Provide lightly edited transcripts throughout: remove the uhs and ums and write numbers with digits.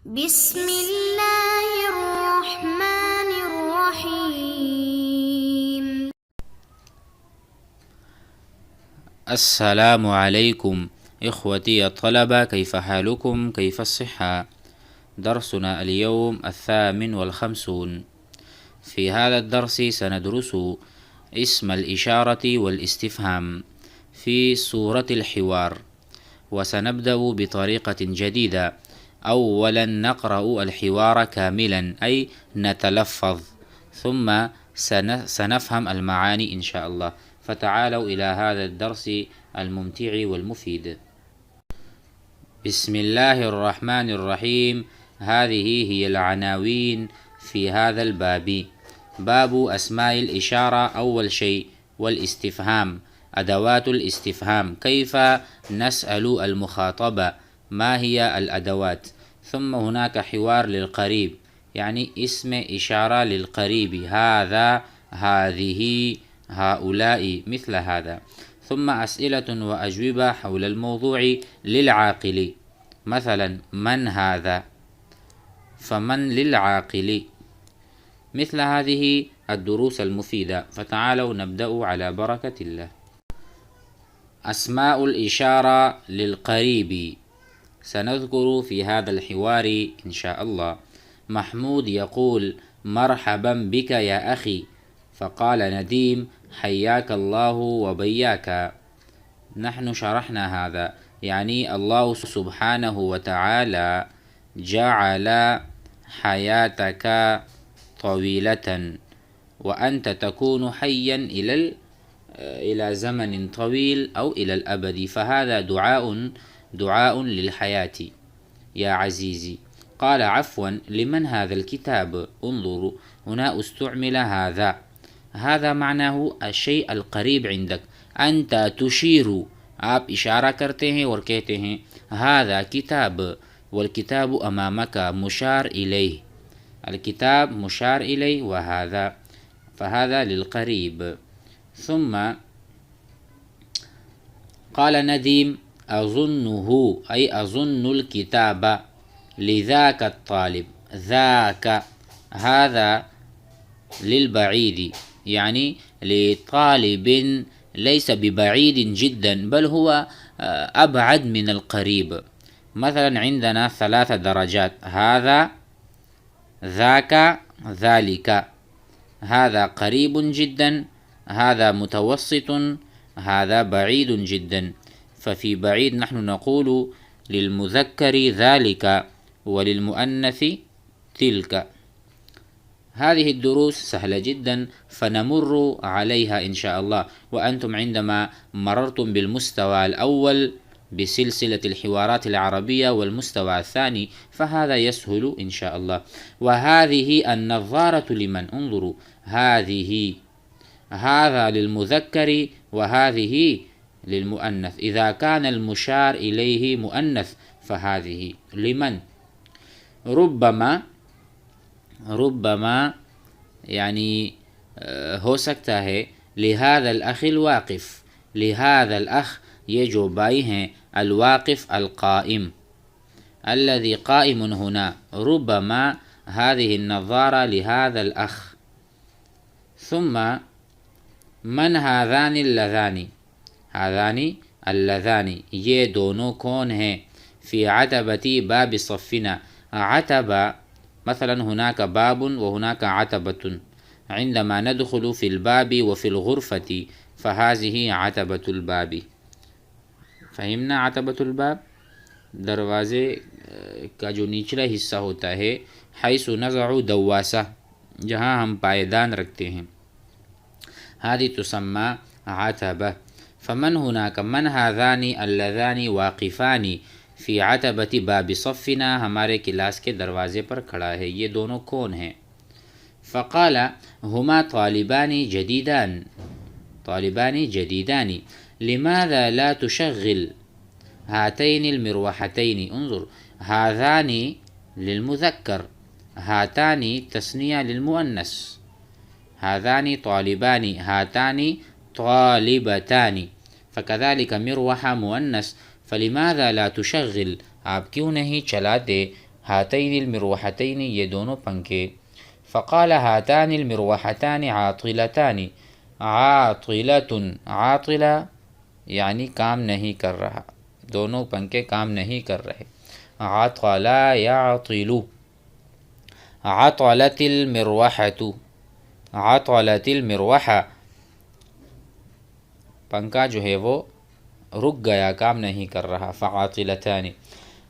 بسم اللہ الرحمن الرحیم. السلام عليكم إخوتي الطلبة، كيف حالكم؟ كيف الصحة؟ درسنا اليوم 58. في هذا الدرس سندرس اسم الإشارة والاستفهام في سورة الحوار، وسنبدأ بطريقة جديدة. أولا نقرأ الحوار كاملا، أي نتلفظ، ثم سنفهم المعاني إن شاء الله. فتعالوا إلى هذا الدرس الممتع والمفيد. بسم الله الرحمن الرحيم. هذه هي العناوين في هذا الباب. باب أسماء الإشارة. أول شيء والاستفهام، أدوات الاستفهام، كيف نسأل المخاطب، ما هي الأدوات. ثم هناك حوار للقريب، يعني اسم إشارة للقريب، هذا، هذه، هؤلاء، مثل هذا. ثم أسئلة وأجوبة حول الموضوع للعاقل، مثلا من هذا، فمن للعاقل، مثل هذه الدروس المفيدة. فتعالوا نبدأ على بركة الله. أسماء الإشارة للقريب سنذكر في هذا الحوار إن شاء الله. محمود يقول مرحبا بك يا أخي، فقال نديم حياك الله وبياك. نحن شرحنا هذا، يعني الله سبحانه وتعالى جعل حياتك طويلة، وأنت تكون حيا إلى زمن طويل أو إلى الأبد، فهذا دعاء للحياة يا عزيزي. قال عفوا، لمن هذا الكتاب؟ انظروا هنا استعمل هذا معناه الشيء القریب عندك. أنت تشير، آپ اشارہ کرتے ہیں اور کہتے ہیں هذا کتاب، والکتاب امامک مشار الیہ، الکتاب مشار الیہ، وهذا، فهذا للقریب. ثم قال ندیم أظنه، أي أظن الكتاب، لذاك الطالب، ذاك هذا للبعيد، يعني لطالب ليس ببعيد جدا، بل هو أبعد من القريب. مثلا عندنا 3 درجات، هذا، ذاك، ذلك. هذا قريب جدا، هذا متوسط، هذا بعيد جدا. ففي بعيد نحن نقول للمذكر ذلك، وللمؤنث تلك. هذه الدروس سهلة جدا، فنمر عليها إن شاء الله. وأنتم عندما مررتم بالمستوى الأول بسلسلة الحوارات العربية والمستوى الثاني، فهذا يسهل إن شاء الله. وهذه النظارة لمن؟ انظروا، هذه، هذا للمذكر وهذه للمؤنث. إذا كان المشار إليه مؤنث فهذه لمن؟ ربما يعني ہو سکتا ہے لهذا الأخ الواقف، لهذا الأخ، یہ جو بائی ہیں، الواقف القائم، الذي قائم هنا، ربما هذه النظارة لهذا الأخ. ثم من هذان اللذان، هذان اللذان، یہ دونوں کون ہیں؟ في عتبة باب صفنا. عتبة مثلا هناك باب وهناك عتبة، عندما ندخل في الباب وفي الغرفة فهذه عتبة الباب. فهمنا عتبة الباب؟ دروازے کا جو نچلا حصہ ہوتا ہے، حيث نضع دواسة، جہاں ہم پائیدان رکھتے ہیں، هذه تسمى عتبة. فمن هناك، من هذان اللذان واقفان فی عتبة باب صفنا، ہمارے کلاس کے دروازے پر کھڑا ہے، یہ دونوں کون ہیں؟ فقال هما طالبان جديدان، طالبان جديدان. لماذا لا تشغل هاتين المروحتين؟ انظر، هذان للمذكر، هاتان تثنية للمؤنث، هذان طالبان، هاتان طالبتان. فكذلك مروحة مؤنث، فلماذا لا تشغل، آپ کیوں نہیں چلاتے ہاتین المروحتین یہ دونوں پنکھے. فقال ہاتان المروحتان عاطلتان، عاطلۃ، عاطلہ یعنی کام نہیں کر رہا، دونوں پنکھے کام نہیں کر رہے. عطل یعطل، عطلت المروحۃ، عطلت المروحہ پنکھا جو ہے وہ رک گیا، کام نہیں کر رہا. فعاطلتان.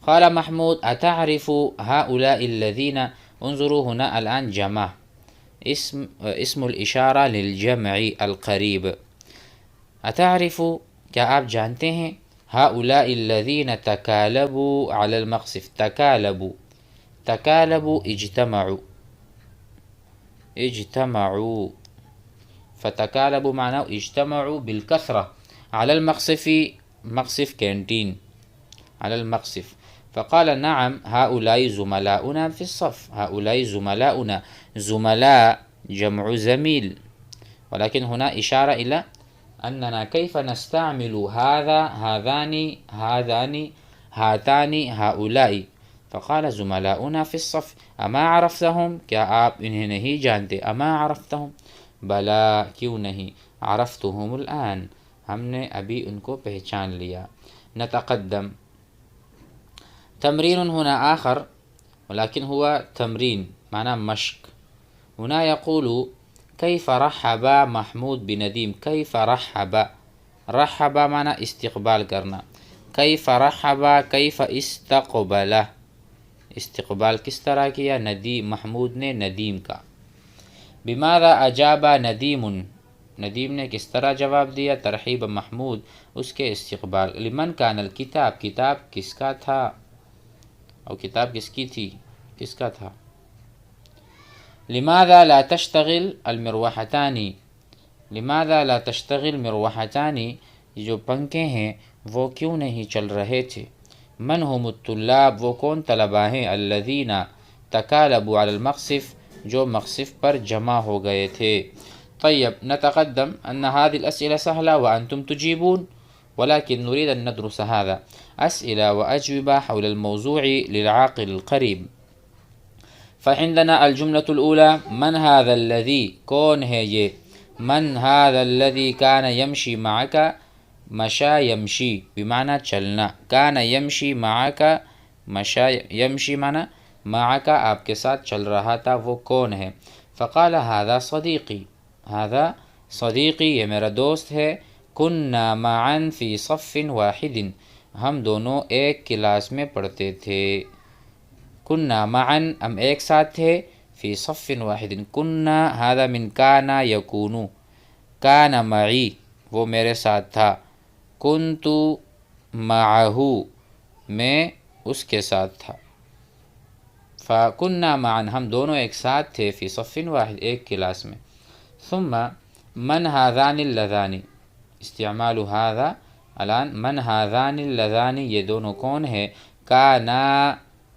قال محمود اتعرف هؤلاء الذين، انظروا هنا الآن جمع، اسم الاشارہ للجمع القریب. اتعرف کیا آپ جانتے ہیں، هؤلاء الذين تكالبوا على المقصف، تكالبوا، تكالبوا اجتمعوا، اجتمعوا، فتكالبوا معناه اجتمعوا بالكثرة على المقصف، مقصف كانتين، على المقصف. فقال نعم هؤلاء زملاؤنا في الصف، هؤلاء زملاؤنا، زملاء جمع زميل، ولكن هنا إشارة إلى أننا كيف نستعمل هذا، هذان، هذان، هاتان، هؤلاء. فقال زملاؤنا في الصف، اما عرفتهم کیا آپ انہیں نہیں جانتے، اما عرفتهم بلا کیوں نہیں، عرفتهم الآن ہم نے ابھی ان کو پہچان لیا. نتقدم. تمرین هنا آخر ولكن هو تمرین معنی مشق. هنا يقول كيف رحب محمود بندیم، كيف رحب، رحب معنی استقبال کرنا، كيف رحب، كيف استقبل، استقبال کس طرح کیا، ندیم، محمود نے ندیم کا. بماذا اجاب ندیم، ندیم نے کس طرح جواب دیا، ترحیب محمود، اس کے استقبال. لمن کان الکتاب، کتاب کس کا تھا، اور کتاب کس کی تھی، کس کا تھا. لماذا لا تشتغل المروحتان، لماذا لا تشتغل مروحتان، جو پنکھے ہیں وہ کیوں نہیں چل رہے تھے. من هم الطلاب، وہ کون طلباء ہیں، الذین تکالبوا علی المقصف، جو مقصف پر جمع ہو گئے تھے. طيب نتقدم. أن هذه الأسئلة سهلة وأنتم تجيبون، ولكن نريد أن ندرس هذا أسئلة وأجوبة حول الموضوع للعاقل القريب. فعندنا الجملة الأولى من هذا الذي، کون ہے یہ، من هذا الذي كان يمشي معك، مشى يمشي بمعنى چلنا، كان يمشي معك، مشى يمشي معنى معك آپ کے ساتھ چل رہا تھا، وہ کون ہے. فقال هذا صديقي، هذا صدیقی یہ میرا دوست ہے. كنا معا في صف واحد، ہم دونوں ایک کلاس میں پڑھتے تھے. كنا معا ہم ایک ساتھ تھے، في صف واحد. كنا هذا من كان يكون، كان معي وہ میرے ساتھ تھا. كنت معه میں اس کے ساتھ تھا. فكنا معا ہم دونوں ایک ساتھ تھے، في صف واحد ایک کلاس میں. ثم من هذان اللذان، استعمال هذا الان، من هذان اللذان یہ دونوں کون ہے، کانا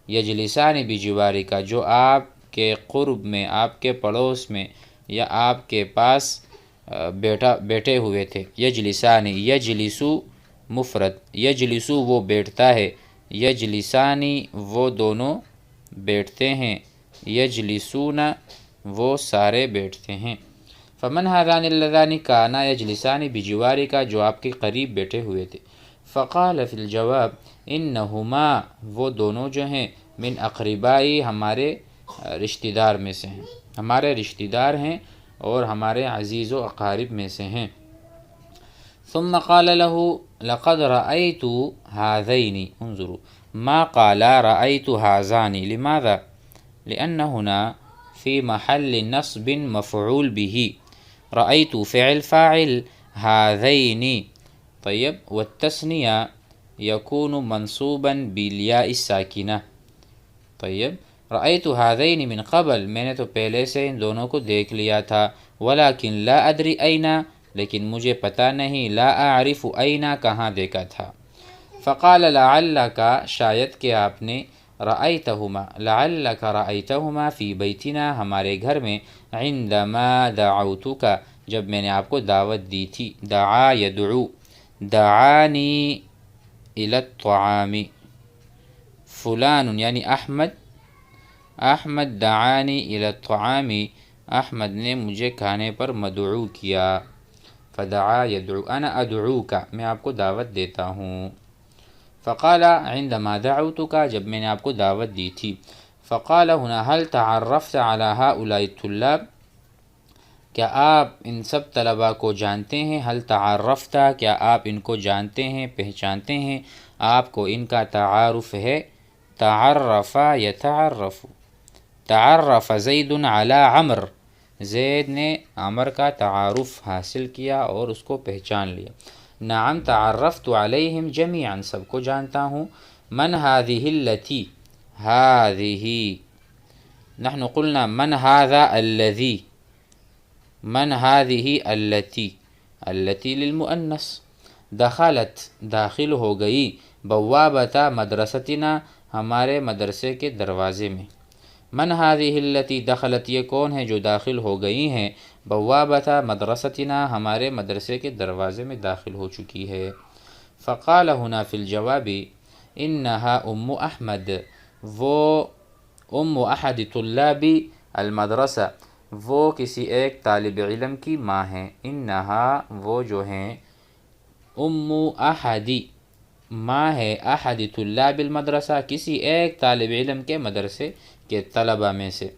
یجلسان بجوارک جو آپ کے قرب میں، آپ کے پڑوس میں یا آپ کے پاس بیٹھے ہوئے تھے. یجلسان، یجلسو مفرد، یجلسو وہ بیٹھتا ہے، یجلسانی وہ دونوں بیٹھتے ہیں، یجلسون وہ سارے بیٹھتے ہیں. فمن هذان اللذان کانا یجلسان بجوارک جو آپ کے قریب بیٹھے ہوئے تھے. فقال فی الجواب انہما وہ دونوں جو ہیں، من اقربائی ہمارے رشتہ دار میں سے ہیں، ہمارے رشتہ دار ہیں اور ہمارے عزیز و اقارب میں سے ہیں. ثم قال له لقد رأيت هذين، انظروا ما قال رأيت هذان، لماذا؟ لأن هنا في محل نصب مفعول به، رأيت فعل فاعل، هذين طيب، والتثنية يكون منصوبا بالياء الساكنة. طيب رأيت هذين من قبل، میں نے تو پہلے سے ان دونوں کو دیکھ لیا تھا. ولكن لا أدري أين، لیکن مجھے پتہ نہیں، لا أعرف أين کہاں دیکھا تھا. فقال لعلك شاید کہ آپ نے، رأيتهما لعلك رأيتهما في بيتنا ہمارے گھر میں، عندما دعوتك جب میں نے آپ کو دعوت دی تھی. دعا يدعو، دعانی إلى الطعام، فلان یعنی احمد احمد دعانی الی الطعام، احمد نے مجھے کھانے پر مدعو کیا. فدعا یدعو، انا ادعوک، میں آپ کو دعوت دیتا ہوں. فقال عندما دعوتک، جب میں نے آپ کو دعوت دی تھی. فقال هنا هل تعرفت على هؤلاء الطلاب، کیا آپ ان سب طلباء کو جانتے ہیں؟ هل تعرفت، کیا آپ ان کو جانتے ہیں، پہچانتے ہیں؟ آپ کو ان کا تعارف ہے. تعرف یتعرف، تعرف زید علی عمر، زید نے عمر کا تعارف حاصل کیا اور اس کو پہچان لیا. نعم تعرفت علیہم جمیعا، سب کو جانتا ہوں. من هذه التي، هذه، نحن قلنا من هذا الذي، من هذه التي، التي للمؤنث. دخلت، داخل ہو گئی. بوابۃ مدرستنا، ہمارے مدرسے کے دروازے میں. من هذه التي دخلت، یہ کون ہے جو داخل ہو گئی ہیں. بوابۃ مدرستنا، ہمارے مدرسے کے دروازے میں داخل ہو چکی ہے. فقال هنا في الجواب انها ام احمد، وہ ام احد طلاب المدرسہ، وہ کسی ایک طالب علم کی ماں ہیں. انها، وہ جو ہیں، ام احدی، ماں ہے، احد طلاب المدرسہ، کسی ایک طالب علم کے مدرسے کے طلبہ میں سے.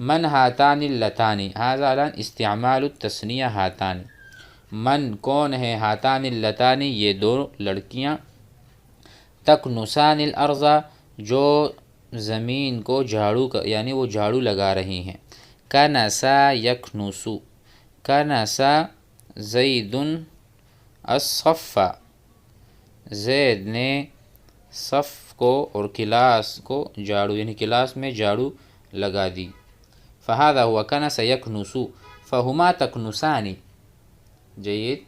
من ہاتان اللتان، ھذا الان استعمال التثنیہ ہاتان. من کون ہے، ہاتان اللتان یہ دو لڑکیاں. تکنسان الارض، جو زمین کو جھاڑو یعنی وہ جھاڑو لگا رہی ہیں. کنسا یکنسو، کنسا زید الصف، زید نے صف کو اور کلاس کو جھاڑو یعنی کلاس میں جھاڑو لگا دی. فہذا ہوا کنس یکنس، فہما تکنسان. جید.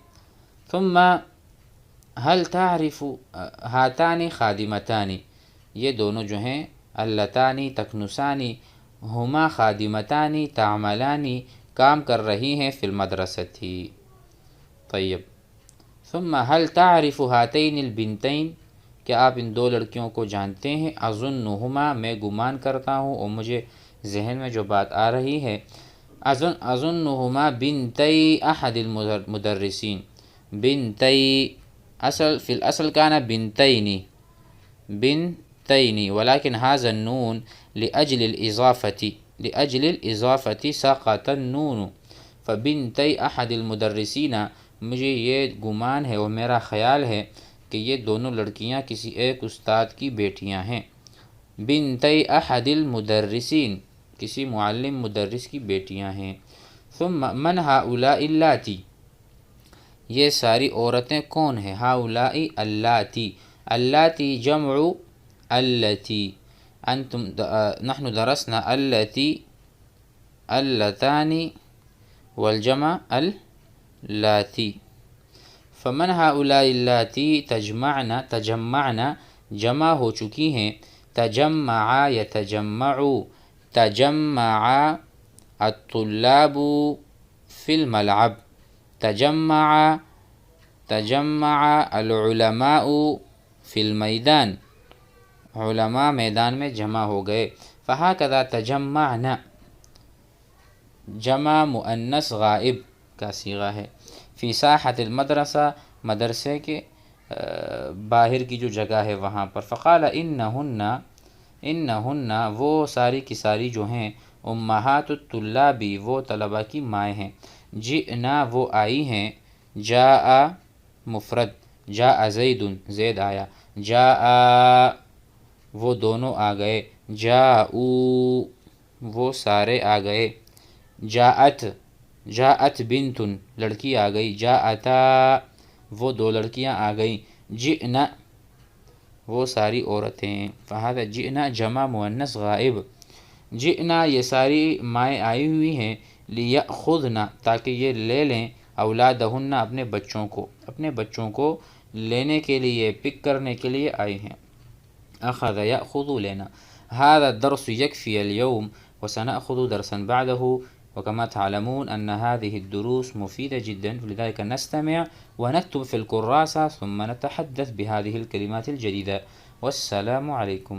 ثم هل تعرف ہاتان خادمتان، یہ دونوں جو ہیں، اللتانی تکنسانی، ہما خادمتانی تعملانی، کام کر رہی ہیں فی المدرستی. طیب. ثم هل تعرف ہاتین البنتین، کیا آپ ان دو لڑکیوں کو جانتے ہیں؟ اظنہما، میں گمان کرتا ہوں اور مجھے ذہن میں جو بات آ رہی ہے، اظنہما بنتی احد المدرسین. بنتی، اصل فی الاصل کانا بنتین، بنتین، ولكن هذا النون لأجل الإضافة، لأجل الإضافة سقط النون. فبنتی احد المدرسین، مجھے یہ گمان ہے اور میرا خیال ہے کہ یہ دونوں لڑکیاں کسی ایک استاد کی بیٹیاں ہیں. بنتی احد المدرسین، کسی معلم مدرس کی بیٹیاں ہیں. ثم من هؤلاء اللاتی، یہ ساری عورتیں کون ہیں؟ هؤلاء اللاتی، اللاتی جمع اللاتی. انتم نحن درسنا اللاتی، اللتان والجمع اللاتی. فمن هؤلاء اللاتی تجمعنا، تجمعنا جمع ہو چکی ہیں. تجمع یتجمع، تجمع الطلاب فی الملعب. تجمع، تجمع العلماء فی المیدان، علماء میدان میں جمع ہو گئے. فہکذا تجمعنا، جمع مؤنث غائب کا صیغہ ہے. فی ساحت المدرسہ، مدرسے کے باہر کی جو جگہ ہے وہاں پر. فقال انہن، انہن وہ ساری کی ساری جو ہیں، امہات الطلاب وہ طلبہ کی مائیں ہیں. جئنا وہ آئی ہیں. جاء مفرد، جاء زید زید آیا. جاء وہ دونوں آ گئے. جاءو وہ سارے آ گئے. جاءت، جاءت بنت لڑکی آ گئی. جاءتا وہ دو لڑکیاں آ گئیں. جئنا وہ ساری عورتیں. فہذا جئنا جمع مؤنث غائب. جئنا یہ ساری مائیں آئی ہوئی ہیں. لیأخذنا تاکہ یہ لے لیں. اولادہن اپنے بچوں کو، اپنے بچوں کو لینے کے لیے، پک کرنے کے لیے آئی ہیں. اخذ یأخذ لینا. هذا الدرس يكفي اليوم وسنأخذ درسا بعده. وكما تعلمون أن هذه الدروس مفيدة جدا، لذلك نستمع ونكتب في الكراسة ثم نتحدث بهذه الكلمات الجديدة. والسلام عليكم.